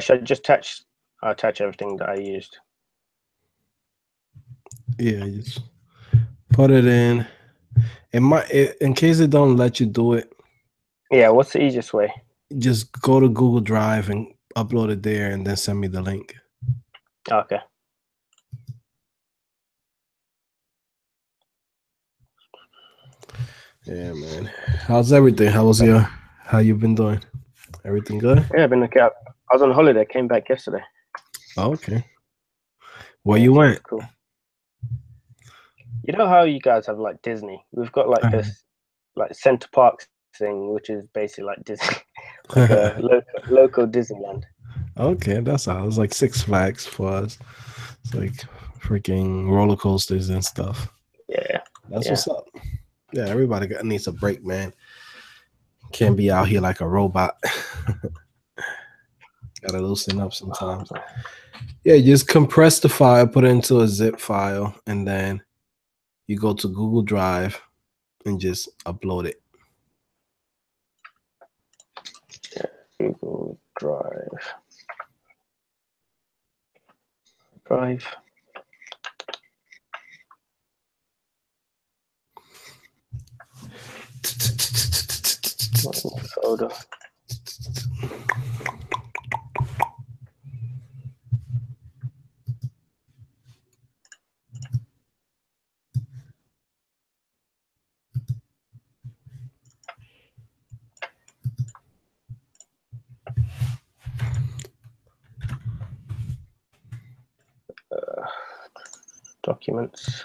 Should I just attach everything that I used? Yeah, just put it in. In case it don't let you do it, Yeah, what's the easiest way? just go to Google Drive and upload it there, and then send me the link. Okay. Yeah, man. How's everything? How you been doing? Everything good? Yeah, I've been looking out. I was on holiday. Came back yesterday. Oh, okay. Where Yeah, you so it was went? cool. You know how you guys have like Disney? We've got like this like Center Parks thing, which is basically like Disney, like a local Disneyland. Okay, that's all. It's like Six Flags for us. It's like freaking roller coasters and stuff. Yeah, That's yeah. what's up. Yeah, everybody needs a break, man. Can't be out here like a robot. Gotta loosen up sometimes. Yeah, just compress the file, put it into a zip file, and then you go to Google Drive and just upload it. Google Drive. Folder. Documents.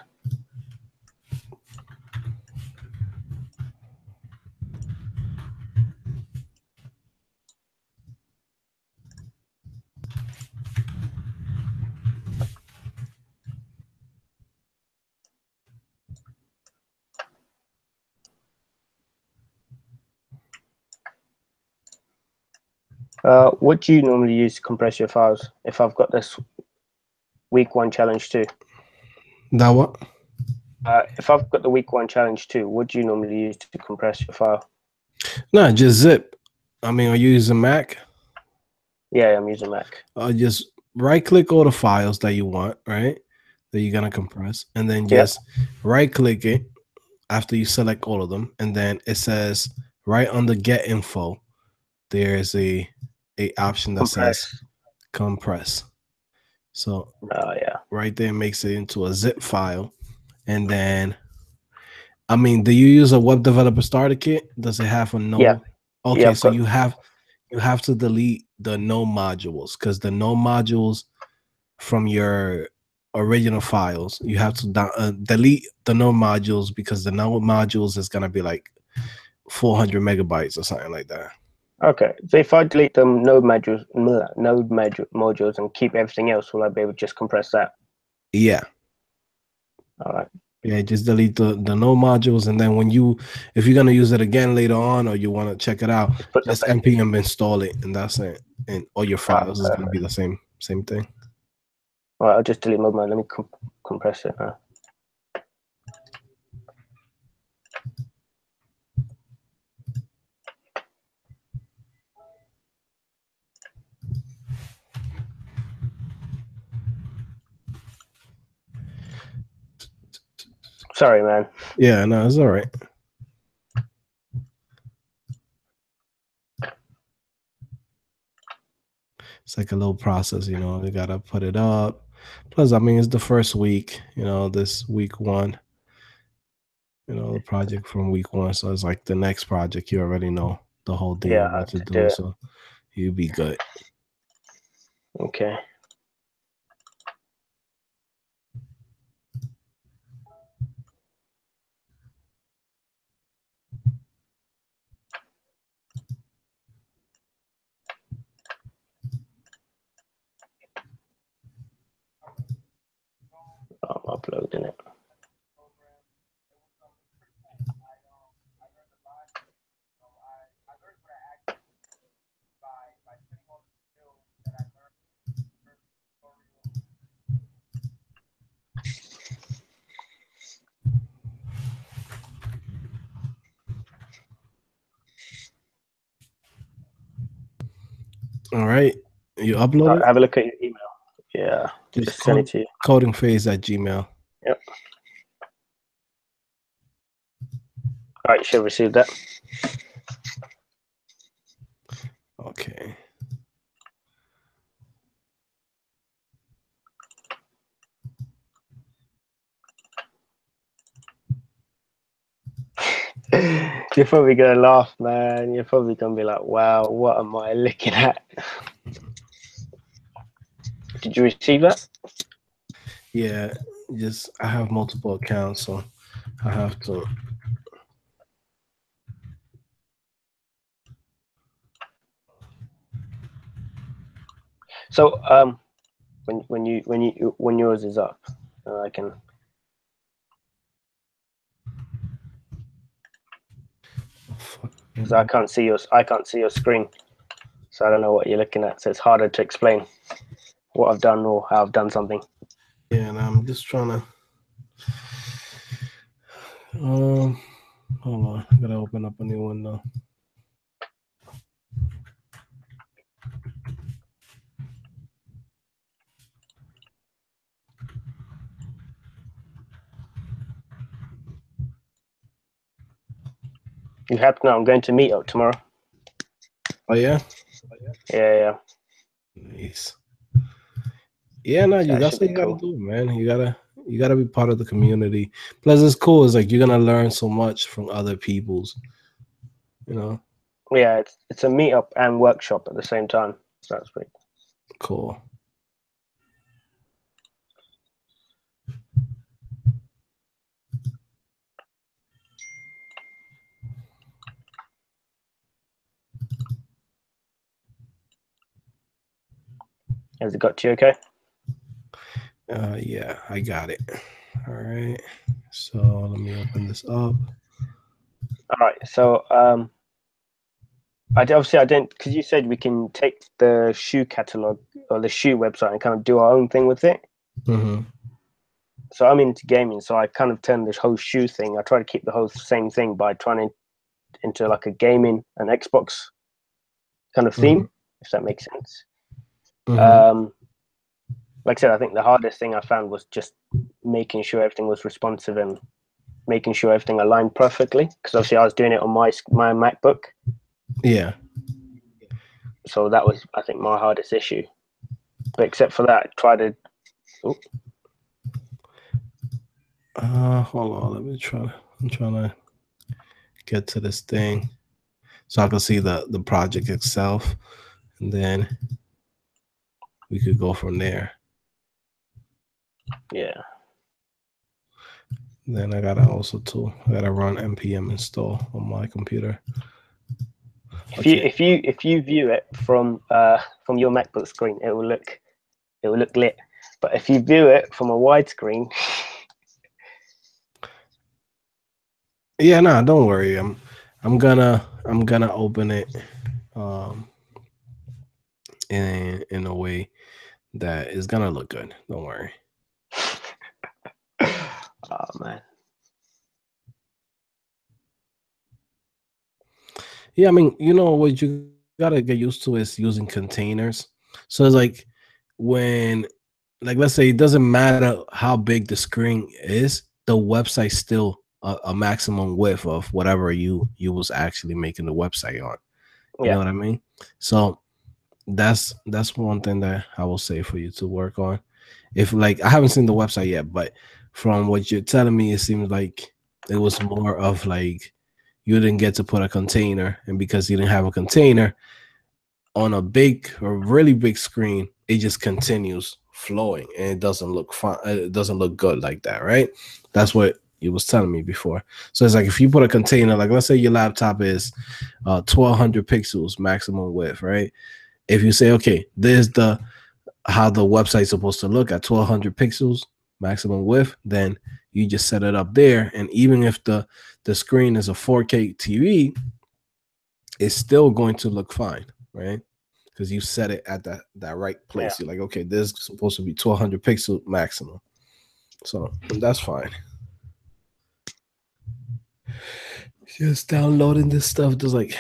What do you normally use to compress your files? If I've got this week 1 challenge too. That what? If I've got the week 1 challenge too, what do you normally use to compress your file? No, just zip. I mean, are you using Mac? Yeah, I'm using Mac. Just right click all the files that you want, right? That you're gonna compress, and then just right click it after you select all of them, and then it says right under Get Info, there's a option that says compress. So right there makes it into a zip file, and then I mean, do you use a web developer starter kit? Does it have a no? Yeah. Okay, Yeah, so you have to delete the no modules, because the no modules from your original files, you have to delete the no modules, because the no modules is gonna be like 400 megabytes or something like that. Okay, so if I delete the node modules and keep everything else, will I be able to just compress that? Yeah. All right. Yeah, just delete the no modules, and then if you're gonna use it again later on, or you want to check it out, just npm install it, and that's it. And all your files is gonna be the same thing. All right, I'll just delete mode. Let me compress it now. Sorry, man. Yeah, no, it's all right. It's like a little process, you know. They gotta put it up. Plus, I mean, it's the first week, you know, this week 1. You know, the project from week 1. So it's like the next project, you already know the whole deal, what to do. So you'll be good. Okay. I'm uploading it. All right. You upload it? Have a look at your email. Yeah, Just send it to you. codingphase@gmail. Yep. All right, you should receive that. Okay. You're probably gonna laugh, man. You're probably gonna be like, "Wow, what am I looking at?" Did you receive that? Yeah, just I have multiple accounts, so I have to. So, when yours is up, I can. Because I can't see your screen, so I don't know what you're looking at. So it's harder to explain what I've done or how I've done something. Yeah, and I'm just trying to. Hold on, I gotta open up a new window. You have to know I'm going to meet up tomorrow. Oh yeah. Yeah. Nice. Yeah, no, That that's should what be you gotta cool. do, man. You gotta be part of the community. Plus, it's cool. It's like you're gonna learn so much from other people's. You know. Yeah, it's a meetup and workshop at the same time. So that's pretty Cool. Has it got to you okay? Yeah, I got it. All right. So let me open this up. All right. So I didn't, because you said we can take the shoe catalog or the shoe website and kind of do our own thing with it. Mm-hmm. So I'm into gaming, so I kind of turned this whole shoe thing. I try to keep the whole same thing by trying to into like a gaming and Xbox kind of theme, Mm-hmm. if that makes sense. Mm-hmm. Like I said, I think the hardest thing I found was just making sure everything was responsive and making sure everything aligned perfectly. Because obviously I was doing it on my MacBook, Yeah. so that was, I think, my hardest issue. But except for that, I tried to. Oh, Hold on. Let me try. I'm trying to get to this thing so I can see the project itself, and then we could go from there. yeah. Then I gotta I gotta run npm install on my computer. Okay. If you view it from your MacBook screen, it will look lit. But if you view it from a widescreen, Yeah, nah, don't worry. I'm gonna open it in a way that is gonna look good. Don't worry. oh man. Yeah, I mean, you know what you gotta get used to is using containers. So it's like when, like, let's say it doesn't matter how big the screen is, the website's still a maximum width of whatever you was actually making the website on. You Yeah. know what I mean? So that's one thing that I will say for you to work on. If like I haven't seen the website yet, but from what you're telling me, it seems like it was more of like you didn't get to put a container, and because you didn't have a container on a big or really big screen, it just continues flowing and it doesn't look fun. It doesn't look good like that, right? That's what you was telling me before. So it's like if you put a container, like let's say your laptop is 1200 pixels maximum width, right? If you say, okay, there's how the website's supposed to look at 1200 pixels maximum width, then you just set it up there. And even if the screen is a 4K TV, it's still going to look fine, right? Because you set it at that right place. Yeah. You're like, okay, this is supposed to be 1200 pixel maximum. So that's fine. Just downloading this stuff, just like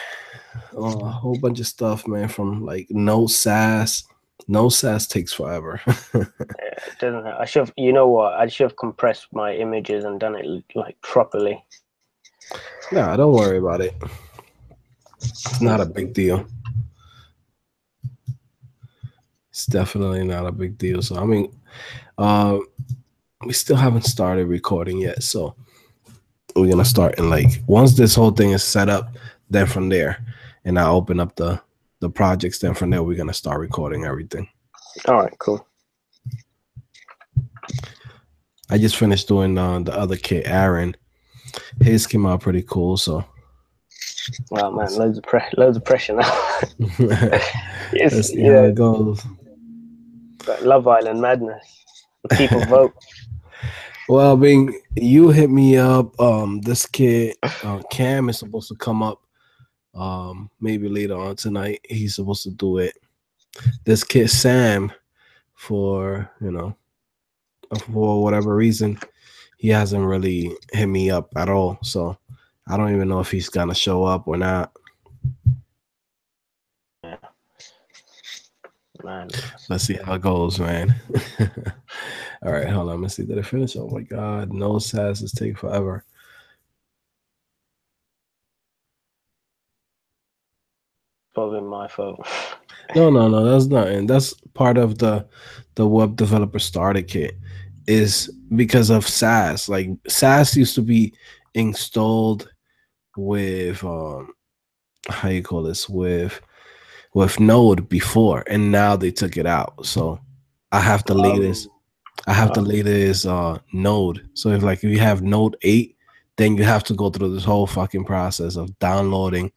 a whole bunch of stuff, man, from like no SAS No SAS takes forever. It doesn't. I should have. You know what? I should have compressed my images and done it like properly. Nah, don't worry about it. It's not a big deal. It's definitely not a big deal. So I mean, we still haven't started recording yet. So we're gonna start in like once this whole thing is set up, then from there, and I open up the projects. Then from there, we're gonna start recording everything. All right, cool. I just finished doing the other kid, Aaron. His came out pretty cool. So Oh man, loads of pressure now. let's see how it goes. Like Love Island madness. The people vote. Well, I mean, you hit me up. This kid, Cam, is supposed to come up. Maybe later on tonight. He's supposed to do it. This kid, Sam, for for whatever reason, he hasn't really hit me up at all. So I don't even know if he's gonna show up or not. Yeah. Man. Let's see how it goes, man. All right, hold on. Let's see. Did I finish? Oh my god, no SAS is taking forever. Probably my fault. No, that's nothing. That's part of the web developer starter kit is because of SAS. Like SAS used to be installed with how you call this with Node before, and now they took it out. So I have the latest. I have the latest Node. So if you have Node 8, then you have to go through this whole fucking process of downloading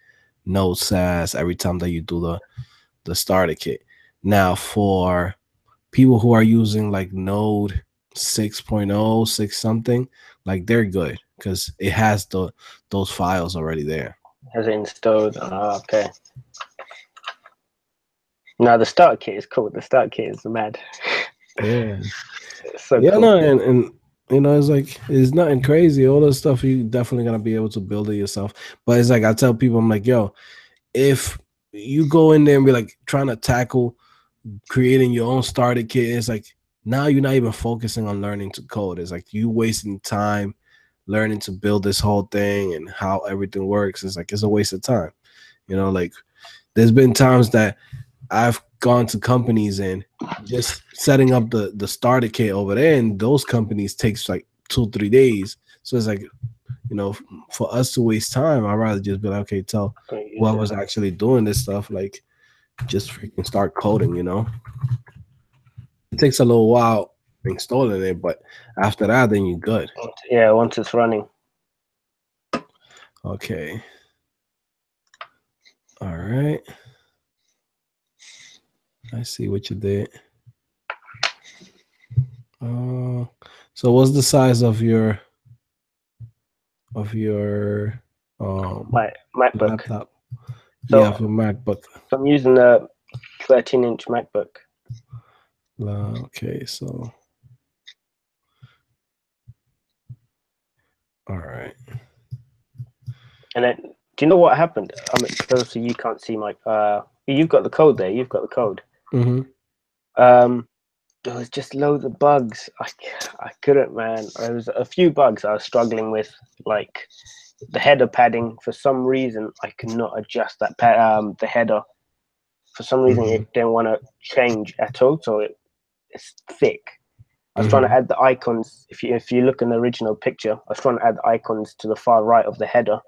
Node SAS every time that you do the starter kit. Now, for people who are using like Node 6.0, 6 something, like they're good because it has those files already there. Has it installed? Oh, okay. No, the starter kit is cool. The starter kit is mad. Yeah. It's so Yeah, cool. no, and you know, it's like it's nothing crazy. All this stuff you definitely gonna be able to build it yourself. But it's like I tell people, I'm like, yo, if you go in there and be like trying to tackle creating your own starter kit, it's like now you're not even focusing on learning to code. It's like you wasting time learning to build this whole thing and how everything works. It's like it's a waste of time. You know, like there's been times that I've gone to companies and just setting up the starter kit over there, and those companies takes like 2-3 days. So it's like, you know, for us to waste time, I'd rather just be like, okay, tell whoever's actually doing this stuff, like just freaking start coding, you know. It takes a little while installing it, but after that, then you're good. Yeah, once it's running. Okay. All right. I see what you did. So what's the size of your my MacBook laptop? So, yeah, for MacBook. So I'm using a 13-inch MacBook. Okay, so all right. And then, do you know what happened? I mean, obviously you can't see my. You've got the code there. You've got the code. There was just loads of bugs. I couldn't, man. There was a few bugs I was struggling with, like the header padding. For some reason, I could not adjust that the header. For some reason, it didn't want to change at all. So it's thick. I was trying to add the icons. If you look in the original picture, I was trying to add the icons to the far right of the header,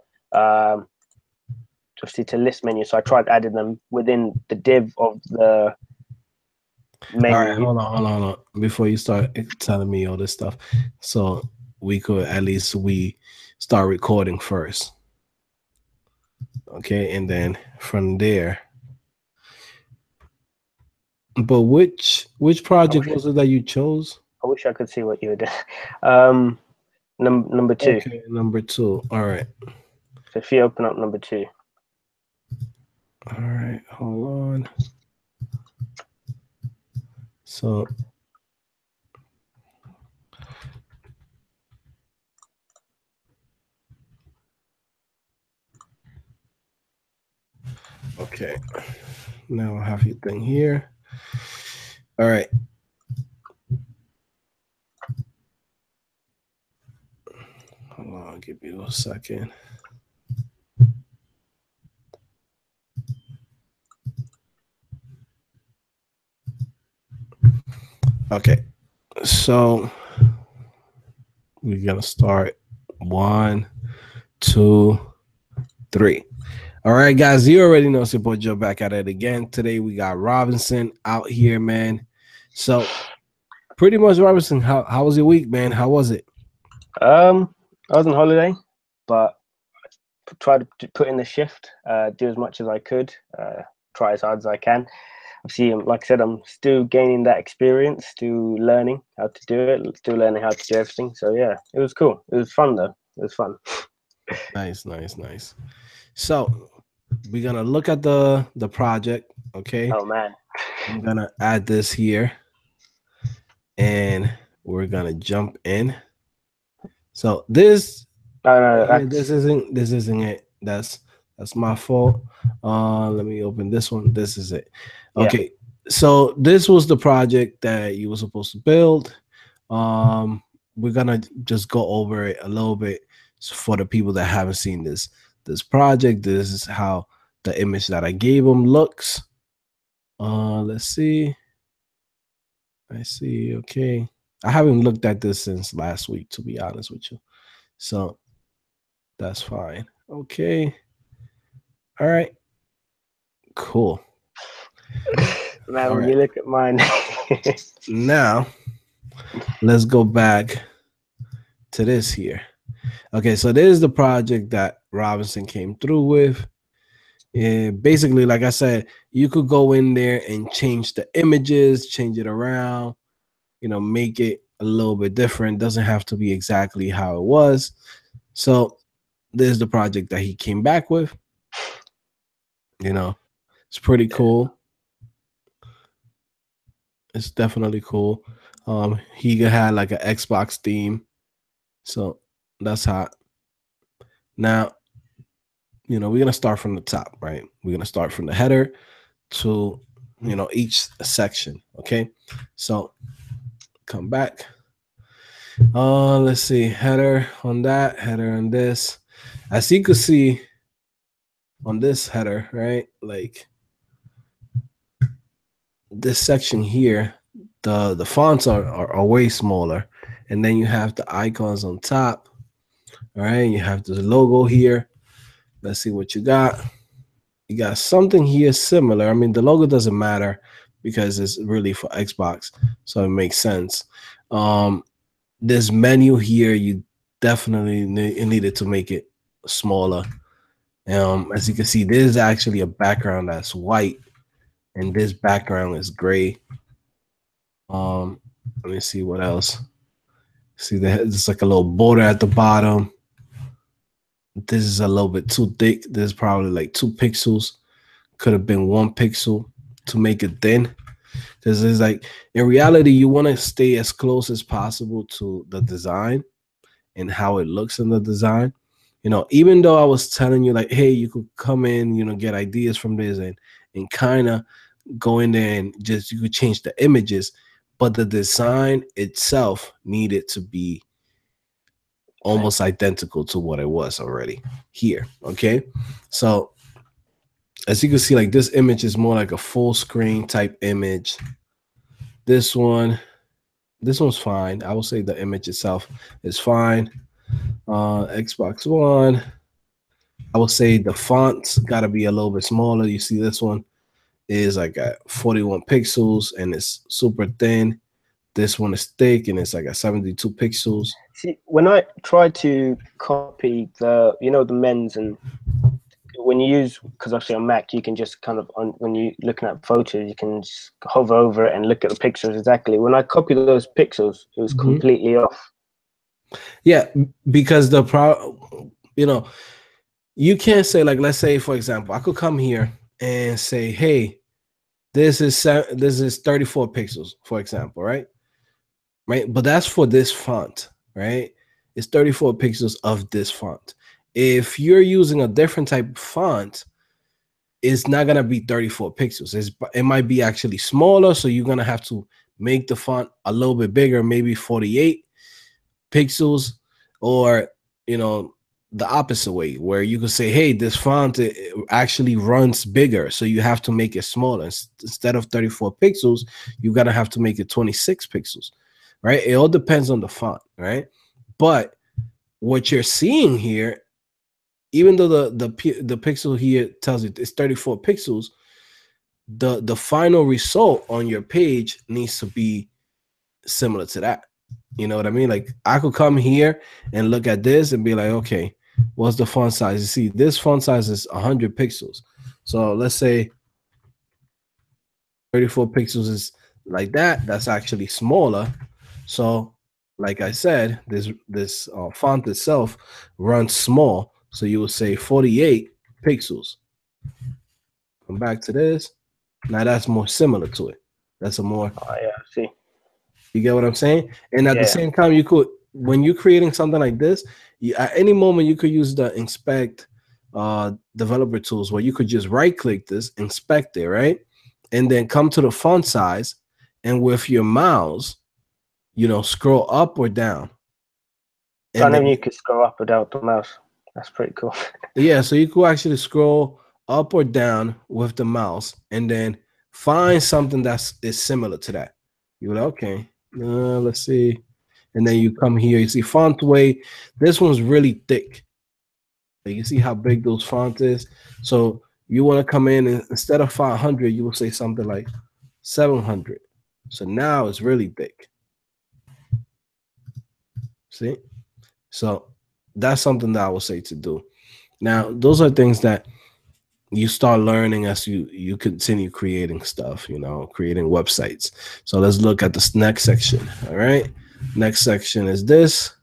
just to list menu. So I tried adding them within the div of the menu. All right, hold on. Before you start telling me all this stuff, so we could at least we start recording first, okay, and then from there. But which project was it that you chose? I wish I could see what you were doing. Number 2. Okay, number 2. All right. So if you open up number 2. All right, hold on. So okay, now I have your thing here. All right. Hold on, I'll give you a second. Okay. So we're gonna start 1, 2, 3. All right, guys. You already know Support Joe back at it again. Today we got Robinson out here, man. So pretty much, Robinson, how was your week, man? How was it? I was on holiday, but tried to put in the shift, do as much as I could, try as hard as I can. Obviously, like I said, I'm still gaining that experience, still learning how to do it, still learning how to do everything. So yeah, it was cool. It was fun though. It was fun. Nice, nice, nice. So we're gonna look at the project. Okay, Oh man. I'm gonna add this here, and we're gonna jump in. So this No, no, here, that's this isn't it. That's my fault. Let me open this one. This is it. yeah. Okay, so this was the project that you were supposed to build. Um, we're gonna just go over it a little bit for the people that haven't seen this project. This is how the image that I gave them looks. Let's see. I see. Okay, I haven't looked at this since last week, to be honest with you. So that's fine. Okay. All right. Cool. Man, All when right. you look at mine. Now let's go back to this here. Okay, so this is the project that Robinson came through with. And basically, like I said, you could go in there and change the images, change it around, make it a little bit different. Doesn't have to be exactly how it was. So this is the project that he came back with. It's pretty cool. It's definitely cool. He had like an Xbox theme, so that's hot. Now, we're gonna start from the top, right? We're gonna start from the header to each section. Okay, so come back. Let's see, header on that, header on this. As you can see on this header, right? Like this section here, the fonts are way smaller, and then you have the icons on top. All right, you have the logo here. Let's see what you got. You got something here similar. I mean, the logo doesn't matter because it's really for Xbox, so it makes sense. This menu here, you definitely needed to make it smaller. As you can see, there's actually a background that's white, and this background is gray. Let me see what else. See, there's like a little border at the bottom. This is a little bit too thick. There's probably like 2 pixels. Could have been 1 pixel to make it thin. Because it's like, in reality, you want to stay as close as possible to the design and how it looks in the design. Even though I was telling you like, hey, you could come in, get ideas from this and kind of go in there and just, you could change the images, but the design itself needed to be almost identical to what it was already here. Okay, so as you can see, like this image is more like a full screen type image. This one's fine. I will say the image itself is fine. Xbox One, I will say the fonts got to be a little bit smaller. You see this one is like at 41 pixels and it's super thin. This one is thick and it's like at 72 pixels. See, when I try to copy the men's, and when you use, because obviously on Mac you can just kind of when you looking at photos you can just hover over it and look at the pixels exactly. When I copied those pixels, it was completely off. Yeah, because you can't say, like, let's say for example, I could come here and say, hey, this is 34 pixels, for example, right? But that's for this font, right? It's 34 pixels of this font. If you're using a different type of font, it's not gonna be 34 pixels. It might be actually smaller, so you're gonna have to make the font a little bit bigger, maybe 48 pixels, or you know, the opposite way, where you could say, hey, this font it actually runs bigger, so you have to make it smaller. Instead of 34 pixels, you're gonna have to make it 26 pixels, right? It all depends on the font, right? But what you're seeing here, even though the pixel here tells you it's 34 pixels, the final result on your page needs to be similar to that. You know what I mean? Like I could come here and look at this and be like, okay, what's the font size? You see, this font size is 100 pixels. So let's say 34 pixels is like that. That's actually smaller. So like I said, this font itself runs small. So you would say 48 pixels. Come back to this. Now that's more similar to it. That's a more. Oh yeah, I see. You get what I'm saying? And at the same time, you could, when you're creating something like this, at any moment you could use the inspect developer tools, where you could just right click this, inspect it, right? And then come to the font size, and with your mouse, you know, scroll up or down. And then you could scroll up or down with the mouse. That's pretty cool. Yeah, so you could actually scroll up or down with the mouse and then find something that is similar to that. You're like, okay, let's see. And then you come here, you see font weight. This one's really thick. You see how big those fonts is? So you want to come in, and instead of 500, you will say something like 700. So now it's really thick. See? So that's something that I would say to do. Now, those are things that you start learning as you continue creating stuff, you know, creating websites. So let's look at this next section. All right. Next section is this.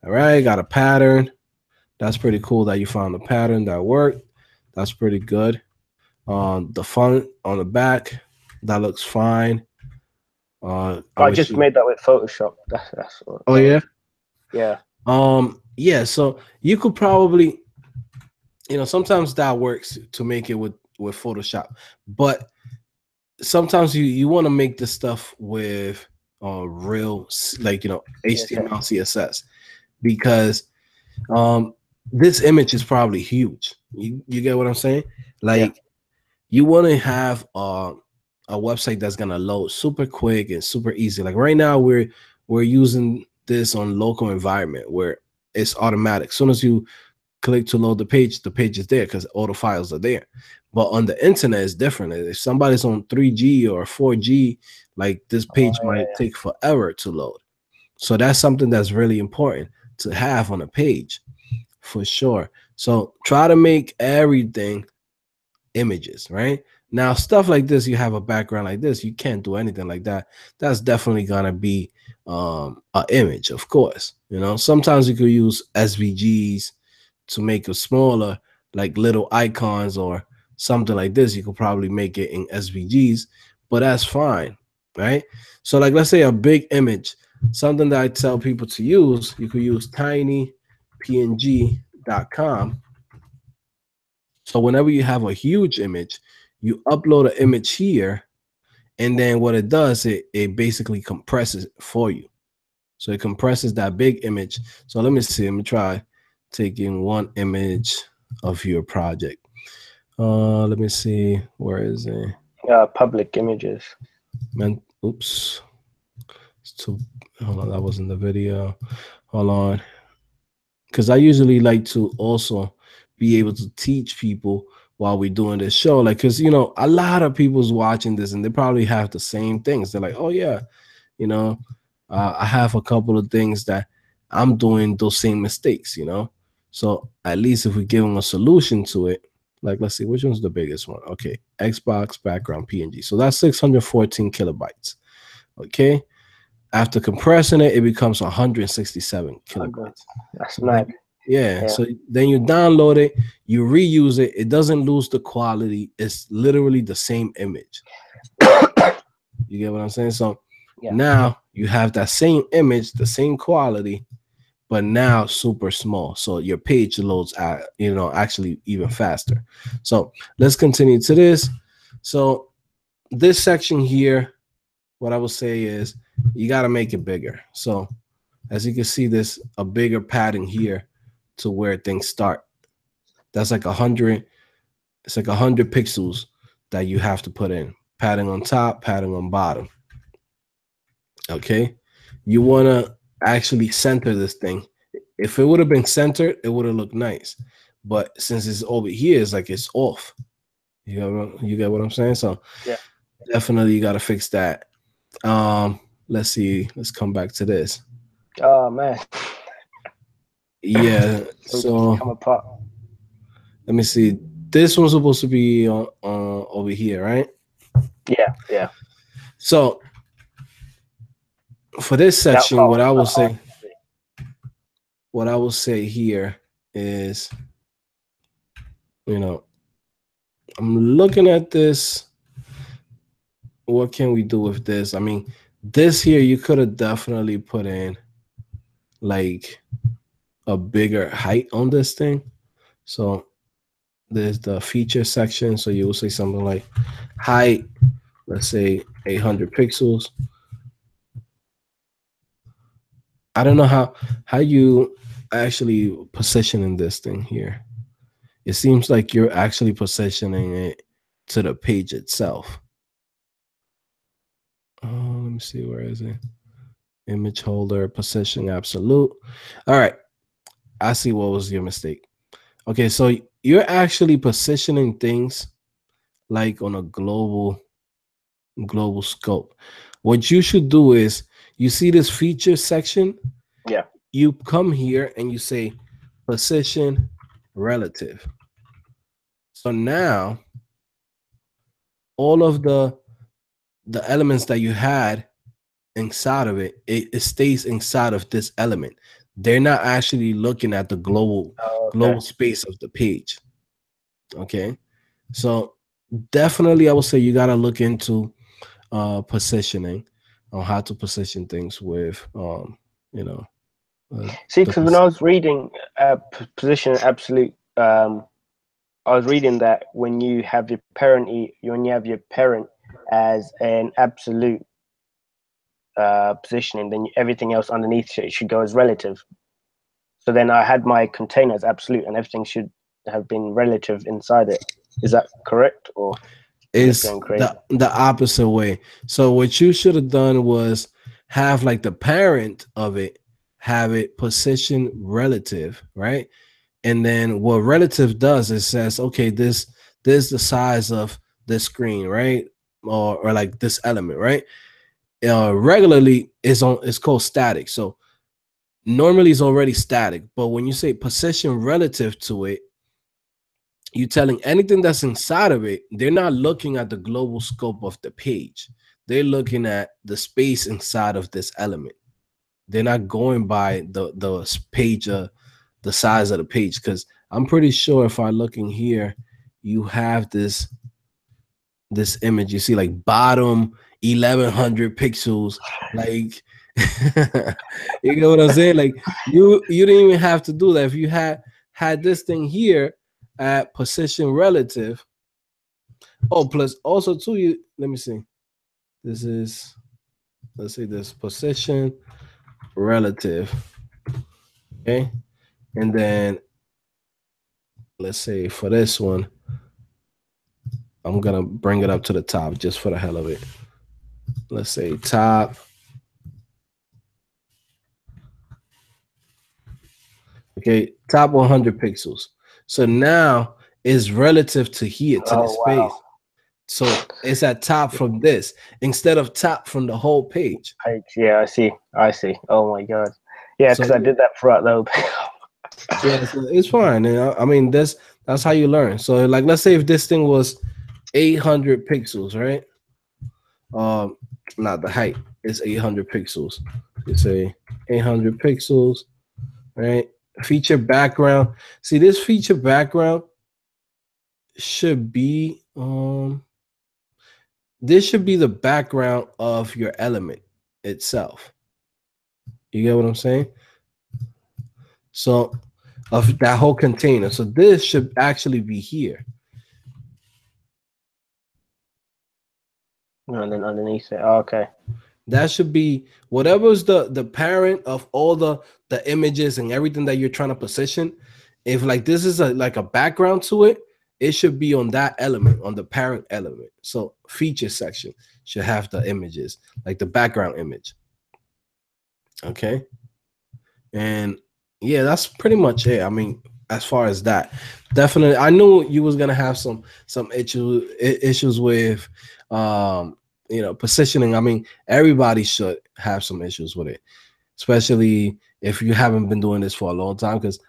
All right. Got a pattern. That's pretty cool that you found a pattern that worked. That's pretty good. The font on the back, that looks fine. I just made that with Photoshop. That's what. Oh yeah. Yeah. Yeah. So you could probably, you know, sometimes that works to make it with Photoshop, but sometimes you want to make this stuff with real, like, you know, HTML, CSS, because this image is probably huge. You get what I'm saying? Like, you want to have a website that's gonna load super quick and super easy. Like right now, we're using this on local environment where it's automatic. As soon as you click to load the page is there because all the files are there. But on the internet, it's different. If somebody's on 3G or 4G, like this page might take forever to load. So that's something that's really important to have on a page, for sure. So try to make everything images, right? Now, stuff like this, you have a background like this, you can't do anything like that. That's definitely gonna be an image, of course. You know, sometimes you could use SVGs to make it smaller, like little icons or something like this. You could probably make it in SVGs, but that's fine, right? So like, let's say a big image, something that I tell people to use, you could use tinypng.com. So whenever you have a huge image, you upload an image here, and then what it does, it basically compresses it for you. So it compresses that big image. So let me see, let me try taking one image of your project. Let me see, where is it? Public images. Man, oops. Hold on, that wasn't the video. Hold on. Because I usually like to also be able to teach people while we're doing this show. Like, because, you know, a lot of people's watching this and they probably have the same things. They're like, oh, yeah, you know, I have a couple of things that I'm doing those same mistakes, you know. So at least if we give them a solution to it, like, let's see, which one's the biggest one? Okay, Xbox background PNG. So that's 614 kilobytes. Okay. After compressing it, it becomes 167 kilobytes. That's so mad. Yeah. So then you download it, you reuse it. It doesn't lose the quality. It's literally the same image. You get what I'm saying? So now you have that same image, the same quality, but now super small. So your page loads at, actually even faster. So let's continue to this. So this section here, what I will say is you got to make it bigger. So as you can see, there's a bigger padding here to where things start. That's like 100. It's like 100 pixels that you have to put in. Padding on top, padding on bottom. Okay. You want to actually center this thing. If it would have been centered, it would have looked nice. But since it's over here, it's like it's off. You get what I'm saying? So Yeah. definitely you got to fix that. Let's see. Let's come back to this. Oh man. Yeah. So just come So apart. let me see. This one's supposed to be over here, right? Yeah, yeah. So for this That section, part was quite hard to see. what I will say here is, you know, I'm looking at this. What can we do with this? I mean, this here you could have definitely put in like a bigger height on this thing. So there's the feature section. So you will say something like height, let's say 800 pixels. I don't know how you actually positioning this thing here. It seems like you're actually positioning it to the page itself. Let me see, where is it? Image holder, position absolute. All right, I see what was your mistake. Okay, so you're actually positioning things like on a global scope. What you should do is, you see this feature section, Yeah. you come here and you say position relative. So now all of the elements that you had inside of it stays inside of this element. They're not actually looking at the Oh, okay. global space of the page. Okay. So definitely I would say you got to look into positioning, on how to position things with you know See, the because when I was reading position absolute, I was reading that when you have your when you have your parent as an absolute positioning, then everything else underneath it should go as relative. So then I had my container as absolute, and everything should have been relative inside it. Is that correct, or I'm just is going crazy? the opposite way. So what you should have done was have like the parent of it, have it position relative, right? And then what relative does is says, okay, this is the size of this screen, right? Or like this element, right? Regularly is on, it's called static. So normally it's already static, but when you say position relative to it, you telling anything that's inside of it, they're not looking at the global scope of the page. They're looking at the space inside of this element. They're not going by the page, the size of the page. Because I'm pretty sure if I look in here, you have this image. You see like bottom 1100 pixels, like you know what I'm saying? Like you didn't even have to do that. If you had this thing here at position relative. Oh, plus also too, you let me see. This is, let's see, this position relative. Okay. And then let's say for this one, I'm gonna bring it up to the top just for the hell of it. Let's say top. Okay, top 100 pixels. So now it's relative to here, to Oh this wow. space. So it's at top from this instead of top from the whole page. Page. Yeah, I see. I see. Oh my god. Yeah, So because I did that throughout the whole. yeah, so it's fine. And I mean, that's how you learn. So like, let's say if this thing was 800 pixels, right? Um, Not the height. It's 800 pixels. You say 800 pixels, right? Feature background. See, this feature background should be this should be the background of your element itself. You get what I'm saying? So of that whole container. So this should actually be here. And then underneath it. Oh, okay. That should be whatever's the parent of all the images and everything that you're trying to position. If like this is like a background to it, it should be on that element, on the parent element. So feature section should have the images, like the background image. Okay. And yeah, that's pretty much it. I mean, as far as that, definitely, I knew you was gonna have some issues with, positioning. I mean, everybody should have some issues with it, especially if you haven't been doing this for a long time. Because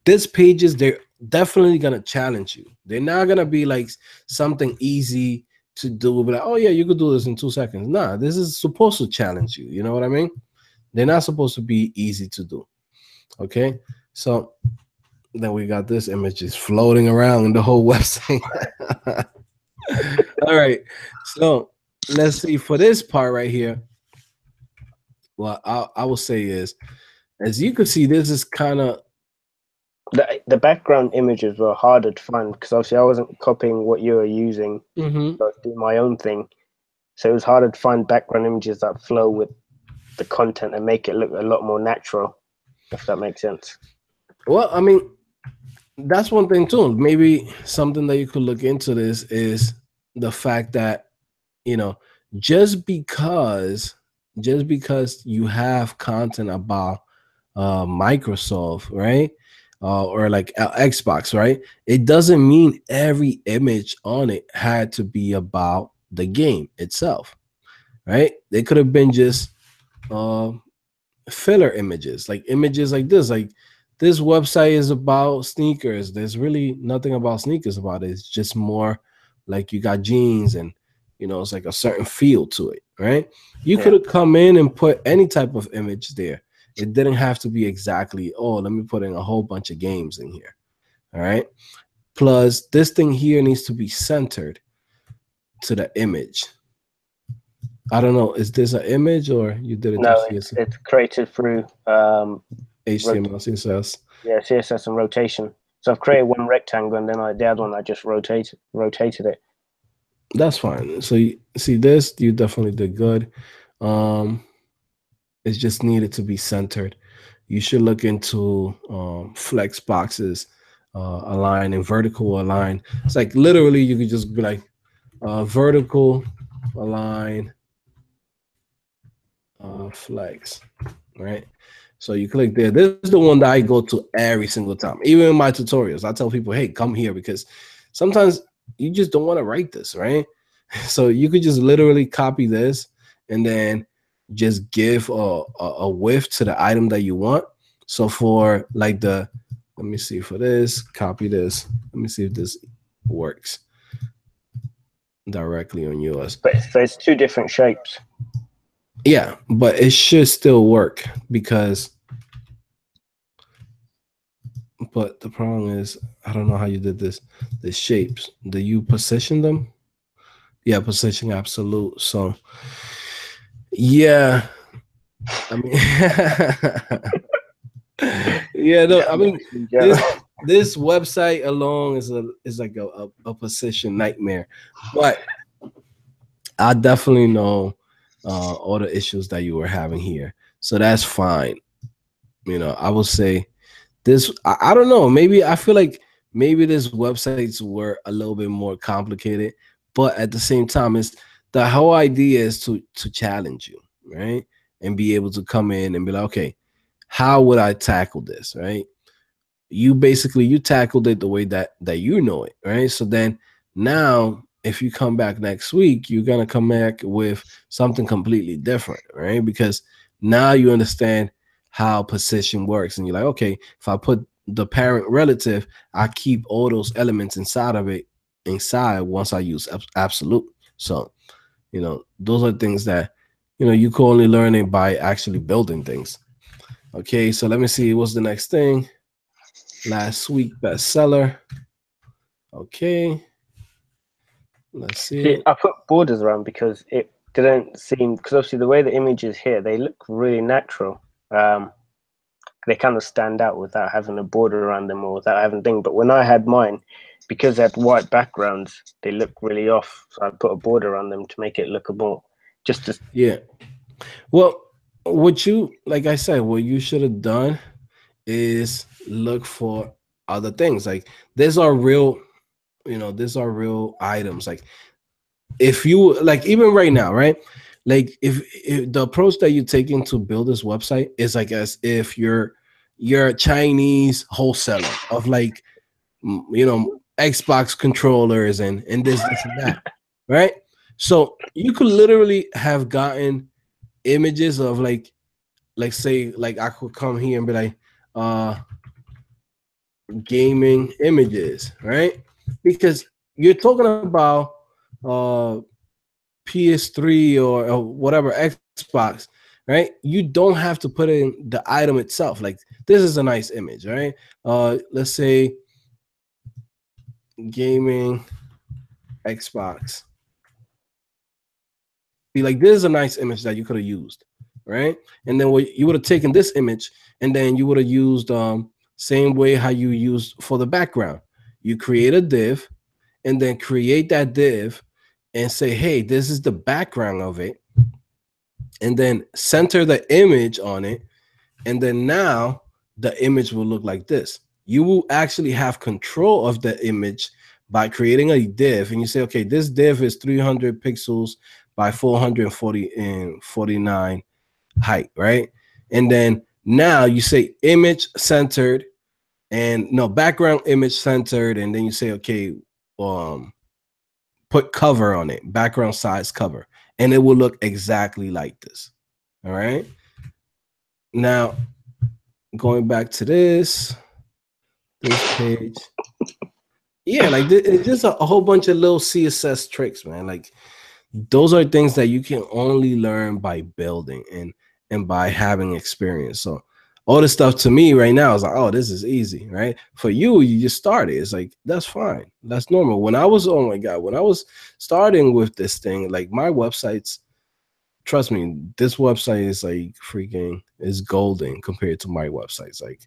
this pages, they're definitely gonna challenge you. They're not gonna be like something easy to do. But like, oh yeah, you could do this in 2 seconds. Nah, this is supposed to challenge you. You know what I mean? They're not supposed to be easy to do. Okay, so then we got this image is floating around in the whole website. All right, so let's see for this part right here. What I will say is, as you can see, this is kind of The background images were harder to find because obviously I wasn't copying what you were using. mm-hmm. I was doing my own thing. So it was harder to find background images that flow with the content and make it look a lot more natural, if that makes sense. Well, I mean, that's one thing too. Maybe something that you could look into this is the fact that you know just because just because you have content about Microsoft, right? Or like Xbox, right? It doesn't mean every image on it had to be about the game itself, right? They could have been just uh, filler images, like images like this. Like this website is about sneakers. There's really nothing about sneakers about it. It's just more like you got jeans and it's like a certain feel to it, right? You could Yeah. have come in and put any type of image there. It didn't have to be exactly, oh, let me put in a whole bunch of games in here. All right. Plus, this thing here needs to be centered to the image. I don't know. Is this an image or you did it through No, CSS? it's created through HTML, CSS. yeah, CSS and rotation. So I've created one rectangle and then the other one I just rotated it. That's fine. So you see this, you definitely did good. Um, it's just needed to be centered. You should look into flex boxes, align and vertical align. It's like literally you could just be like vertical align flex, right? So you click there. This is the one that I go to every single time. Even in my tutorials, I tell people, hey, come here because sometimes you just don't want to write this, right? So you could just literally copy this and then just give a width to the item that you want. So for like let me see for this, copy this. Let me see if this works directly on yours. But so it's two different shapes. Yeah, but it should still work because, but the problem is, I don't know how you did this. The shapes, do you position them? Yeah, position absolute. So, yeah, I mean, yeah, no, I mean, this website alone is like a position nightmare. But I definitely know all the issues that you were having here, so that's fine. I would say this. I don't know. Maybe I feel like maybe these websites were a little bit more complicated, but at the same time, it's the whole idea is to challenge you, right? And be able to come in and be like, okay, how would I tackle this, right? You tackled it the way that you know it, right? So then now if you come back next week, you're gonna come back with something completely different, right? Because now you understand how position works, and you're like, okay, if I put the parent relative, I keep all those elements inside of it inside once I use absolute. So those are things that you can only learn it by actually building things. Okay, so let me see what's the next thing. Last week bestseller. Okay. Let's see. I put borders around because it didn't seem, because obviously the way the image is here, they look really natural. Because they kind of stand out without having a border around them or without having thing. But when I had mine, because they had white backgrounds, they look really off. So I put a border on them to make it look a more just to. Yeah. Well, what you like I said, what you should have done is look for other things. Like these are real, these are real items. Like if you like even right now, right? Like if the approach that you're taking to build this website is like as if you're a Chinese wholesaler of like Xbox controllers and this and that, right? So you could literally have gotten images of like say like I could come here and be like gaming images, right? Because you're talking about uh PS3 or whatever Xbox, right? You don't have to put in the item itself. Like this is a nice image, right? Let's say gaming Xbox. Be like, this is a nice image that you could have used, right? And then what you would have taken this image and then you would have used same way how you used for the background. You create a div and then create that div and say, hey, this is the background of it. And then center the image on it. And then now the image will look like this. You will actually have control of the image by creating a div. And you say, okay, this div is 300 pixels by 440 and 49 height, right? And then now you say image centered and no background image centered. And then you say, okay, put cover on it, background size cover, and it will look exactly like this. All right. Now, going back to this page. Yeah, like it's just a whole bunch of little CSS tricks, man. Like those are things that you can only learn by building and by having experience. So all this stuff to me right now is like, oh, this is easy, right? For you, you just started. It's like, that's fine. That's normal. When I was, oh my God, when I was starting with this thing, like my websites, trust me, this website is like freaking is golden compared to my websites. Like,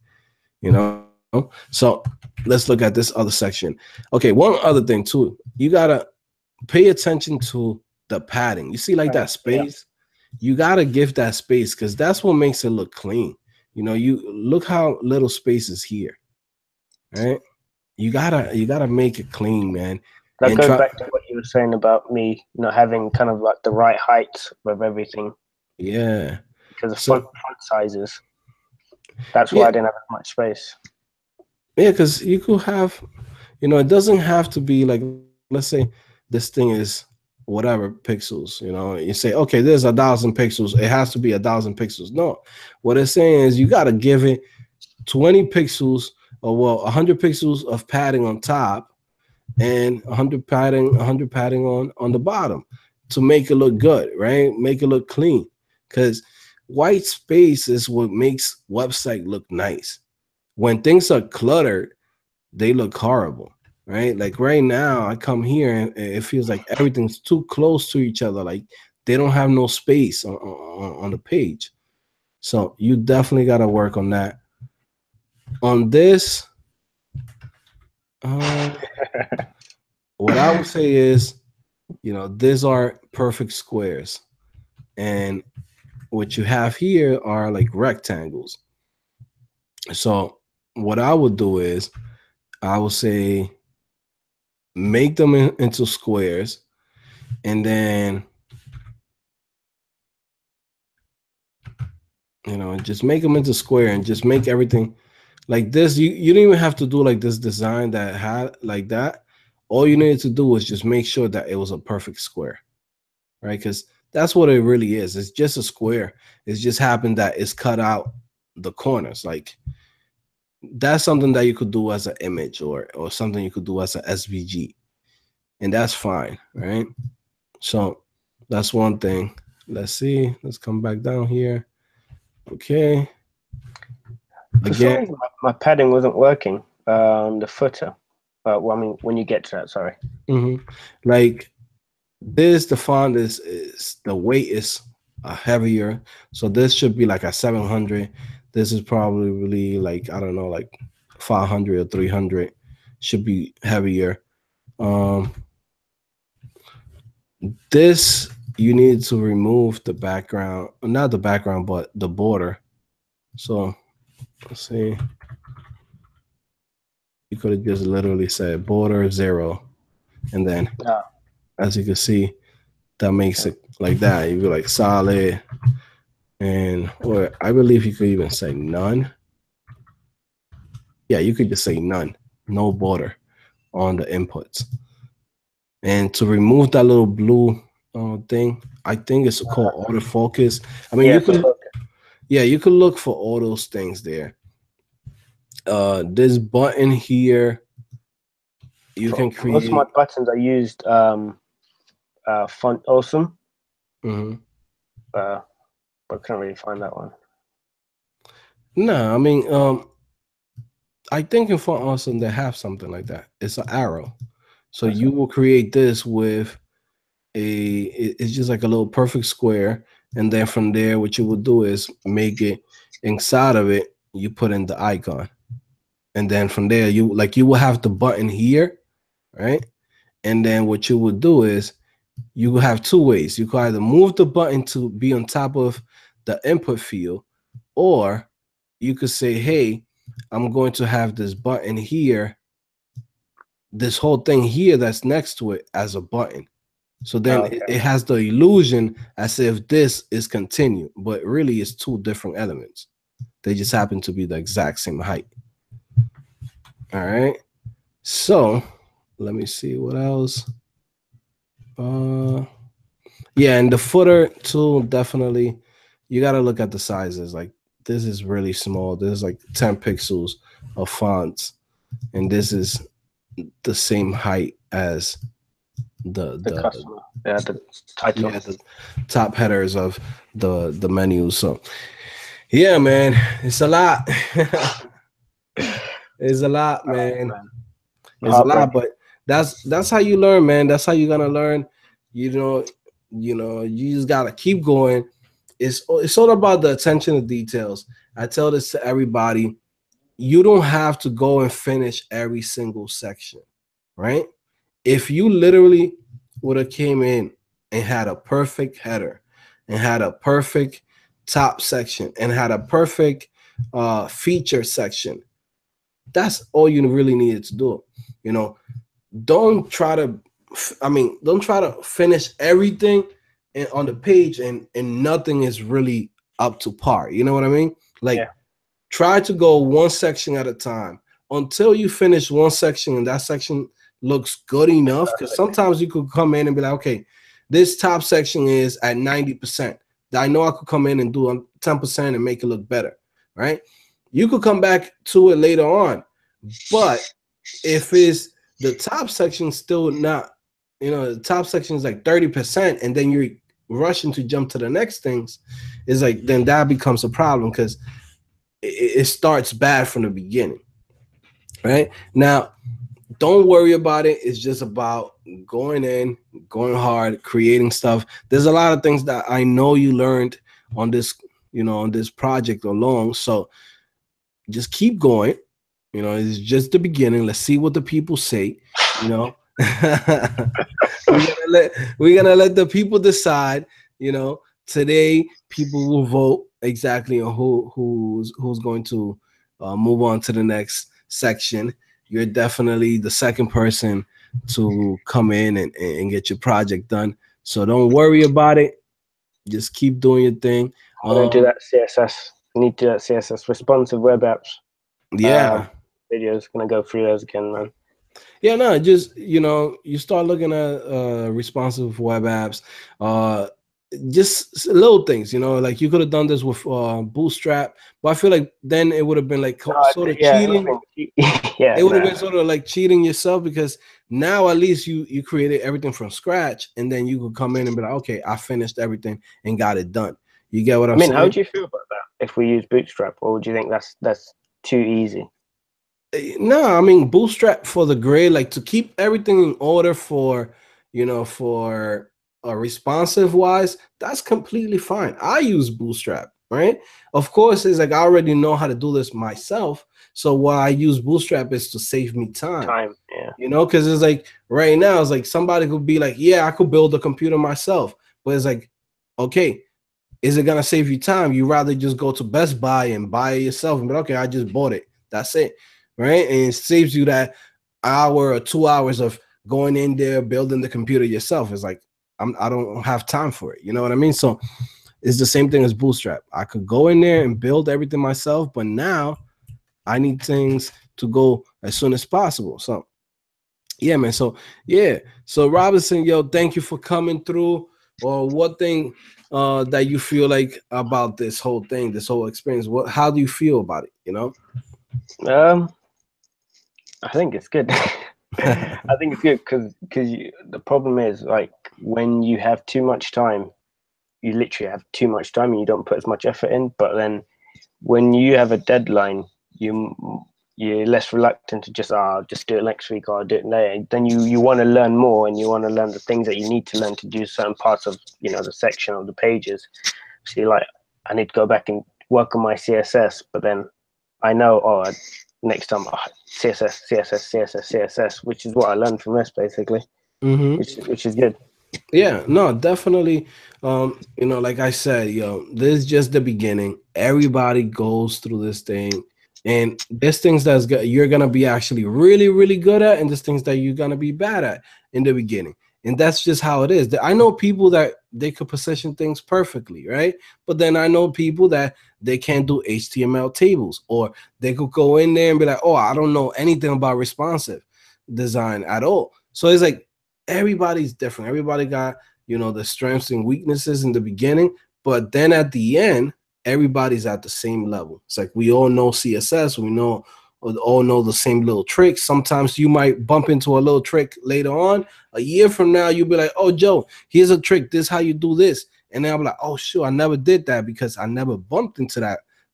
so let's look at this other section. Okay, one other thing too, you gotta pay attention to the padding. You see like that space? You gotta give that space because that's what makes it look clean. You look how little space is here, right? You gotta make it clean, man. That goes back to what you were saying about me not having kind of like the right height of everything. Yeah. Because of font sizes. That's why I didn't have as much space. Yeah, because you could have, it doesn't have to be like, let's say this thing is whatever pixels, you say, okay, there's 1,000 pixels. It has to be 1,000 pixels. No, what it's saying is you got to give it 20 pixels or 100 pixels of padding on top and 100 padding on the bottom to make it look good, right? Make it look clean. Because white space is what makes website look nice. When things are cluttered, they look horrible, right? Like right now, I come here and it feels like everything's too close to each other. Like they don't have no space on the page. So you definitely got to work on that. On this, what I would say is, these are perfect squares. And what you have here are like rectangles. So what I would do is I would say make them into squares and then just make them into square and just make everything like this. You don't even have to do like this design that had like that. All you needed to do was just make sure that it was a perfect square, right? Because that's what it really is. It's just a square. It's just happened that it's cut out the corners. Like that's something that you could do as an image or something you could do as a SVG, and that's fine, right? So that's one thing. Let's see. Let's come back down here. Okay. For some reason, my padding wasn't working. The footer. Well, I mean, when you get to that, sorry. Like this, the font is the weight is heavier, so this should be like a 700. This is probably like, I don't know, like 500 or 300. Should be heavier. Um, this you need to remove the background, not the background, but the border. So let's see. You could have just literally said border 0, and then Ah, as you can see, that makes okay. it like that. You go like solid, and or I believe you could even say none. Yeah, you could just say none, no border on the inputs. And to remove that little blue thing, I think it's called autofocus. I mean, Yeah, you for could, focus. yeah, you could look for all those things there. This button here, you can For most of my create. buttons, I used Font Awesome, Mhm. uh, but I couldn't really find that one. No, I mean, I think in Font Awesome they have something like that. It's an arrow, so That's you it. will create this with it's just like a little perfect square, and then from there, what you will do is make it inside of it. You put in the icon, and then from there, you will have the button here, right? And then what you will do is you will have two ways. You can either move the button to be on top of the input field, or you could say, hey, I'm going to have this button here, this whole thing here that's next to it as a button. So then Oh, it okay. has the illusion as if this is continued, but really it's two different elements. They just happen to be the exact same height. All right. So let me see what else. Uh yeah, and the footer too, definitely you gotta look at the sizes. Like this is really small. This is like 10 pixels of fonts, and this is the same height as The the customer. Yeah, the title. yeah, the top headers of the menus. So yeah, man, it's a lot. It's a lot, Oh man. man, It's a lot, heartbreaking. but that's how you learn, man. That's how you're gonna learn. You know, you just gotta keep going. It's all about the attention to details. I tell this to everybody. You don't have to go and finish every single section, right? If you literally would have came in and had a perfect header and had a perfect top section and had a perfect feature section, that's all you really needed to do. You know, don't try to, don't try to finish everything on the page and nothing is really up to par. You know what I mean? Like, Yeah, try to go one section at a time until you finish one section and that section looks good enough. Because perfect. sometimes you could come in and be like, okay, this top section is at 90%. I know I could come in and do 10% and make it look better, right? You could come back to it later on. But if it's the top section still not, the top section is like 30%, and then you're rushing to jump to the next things, is like, then that becomes a problem because it starts bad from the beginning, right? Now, don't worry about it. It's just about going in, going hard, creating stuff. There's a lot of things that I know you learned on this, on this project alone. So just keep going. It's just the beginning. Let's see what the people say. You know, we're gonna let the people decide. Today people will vote exactly on who's going to move on to the next section. You're definitely the second person to come in and get your project done. So don't worry about it. Just keep doing your thing. I'm gonna do Um, that CSS. I need to do that CSS responsive web apps. Um, yeah, videos. Gonna go through those again, man. Yeah, no, just you start looking at responsive web apps, uh, just little things, like you could have done this with Bootstrap, but I feel like then it would have been like sort of Yeah, it would cheating. have been. Yeah, It would have nah. been sort of like cheating yourself because now at least you created everything from scratch, and then you could come in and be like, okay, I finished everything and got it done. You get what I I'm mean, how saying? would you feel about that if we use Bootstrap, or would you think that's too easy? No, I mean Bootstrap for the grade, like to keep everything in order for responsive wise, that's completely fine. I use Bootstrap. right? Of course, it's like I already know how to do this myself. So why I use Bootstrap is to save me time. Time. Yeah. You know, because it's like right now, it's like somebody could be like, yeah, I could build a computer myself. But it's like, okay, is it gonna save you time? You rather just go to Best Buy and buy it yourself, but okay, I just bought it. That's it. Right. And it saves you that hour or 2 hours of going in there, building the computer yourself. It's like I don't have time for it. You know what I mean? So it's the same thing as Bootstrap. I could go in there and build everything myself, but now I need things to go as soon as possible. So yeah, man. So yeah. So Robinson, yo, thank you for coming through. Or what thing that you feel like about this whole thing, this whole experience? How do you feel about it? You know? I think it's good. I think it's good because the problem is, like, when you have too much time, you literally have too much time and you don't put as much effort in. But then when you have a deadline, you're less reluctant to just do it next week or I'll do it later. Then you want to learn more, and you want to learn the things that you need to learn to do certain parts of, the section of the pages. So you're like, I need to go back and work on my CSS, but then I know, next time, CSS, which is what I learned from this basically, Mm-hmm. which is good. Yeah, no, definitely. Like I said, this is just the beginning. Everybody goes through this thing, and there's things you're gonna be actually really, really good at, and there's things that you're gonna be bad at in the beginning, and that's just how it is. I know people that they could position things perfectly, right? But then I know people that they can't do HTML tables, or they could go in there and be like, "Oh, I don't know anything about responsive design at all." So it's like everybody's different. Everybody got, the strengths and weaknesses in the beginning, but then at the end, everybody's at the same level. It's like we all know CSS, we all know the same little tricks. Sometimes you might bump into a little trick later on. A year from now, you'll be like, "Oh, Joe, here's a trick. This is how you do this." And then I'll be like, "Oh, sure, I never did that because I never bumped into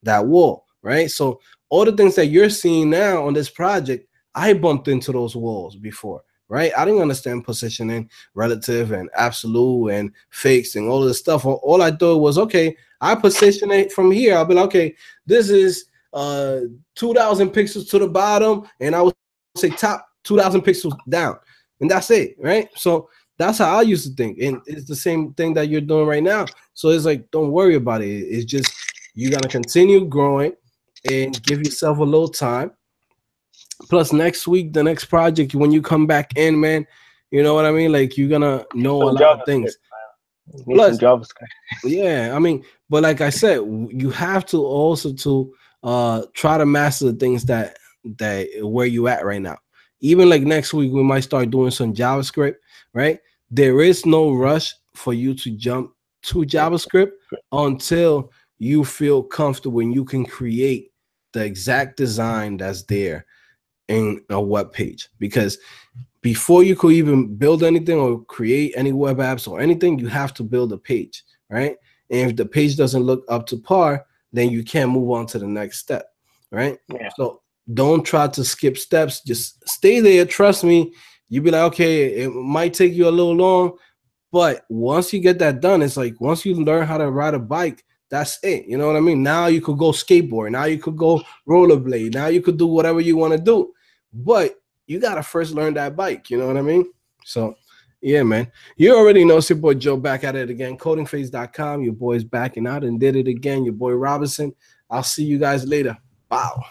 that wall." Right? So all the things that you're seeing now on this project, I bumped into those walls before. Right? I didn't understand positioning, relative, and absolute, and fixed, and all of this stuff. All I thought was, okay, I position it from here. I'll be like, okay, this is 2,000 pixels to the bottom, and I would say top 2,000 pixels down, and that's it, right? So that's how I used to think, and it's the same thing that you're doing right now. So it's like, don't worry about it. It's just you're gonna continue growing and give yourself a little time. Plus, next week, the next project, when you come back in, man, you know what I mean? Like, you're gonna know a Some lot of JavaScript, things. need some Plus, JavaScript. yeah, I mean, but like I said, you have to also to try to master the things that where you at right now. Even like next week, we might start doing some JavaScript, right? There is no rush for you to jump to JavaScript until you feel comfortable and you can create the exact design that's there in a web page. Because before you could even build anything or create any web apps or anything, you have to build a page, right? And if the page doesn't look up to par, then you can't move on to the next step, right? Yeah. So don't try to skip steps. Just stay there. Trust me. You'll be like, okay, it might take you a little long, but once you get that done, it's like once you learn how to ride a bike, that's it. You know what I mean? Now you could go skateboard. Now you could go rollerblade. Now you could do whatever you want to do. But you gotta first learn that bike. You know what I mean? So yeah, man. You already know it's your boy Joe back at it again. Codingphase.com. Your boy's backing out and did it again. Your boy Robinson. I'll see you guys later. Wow.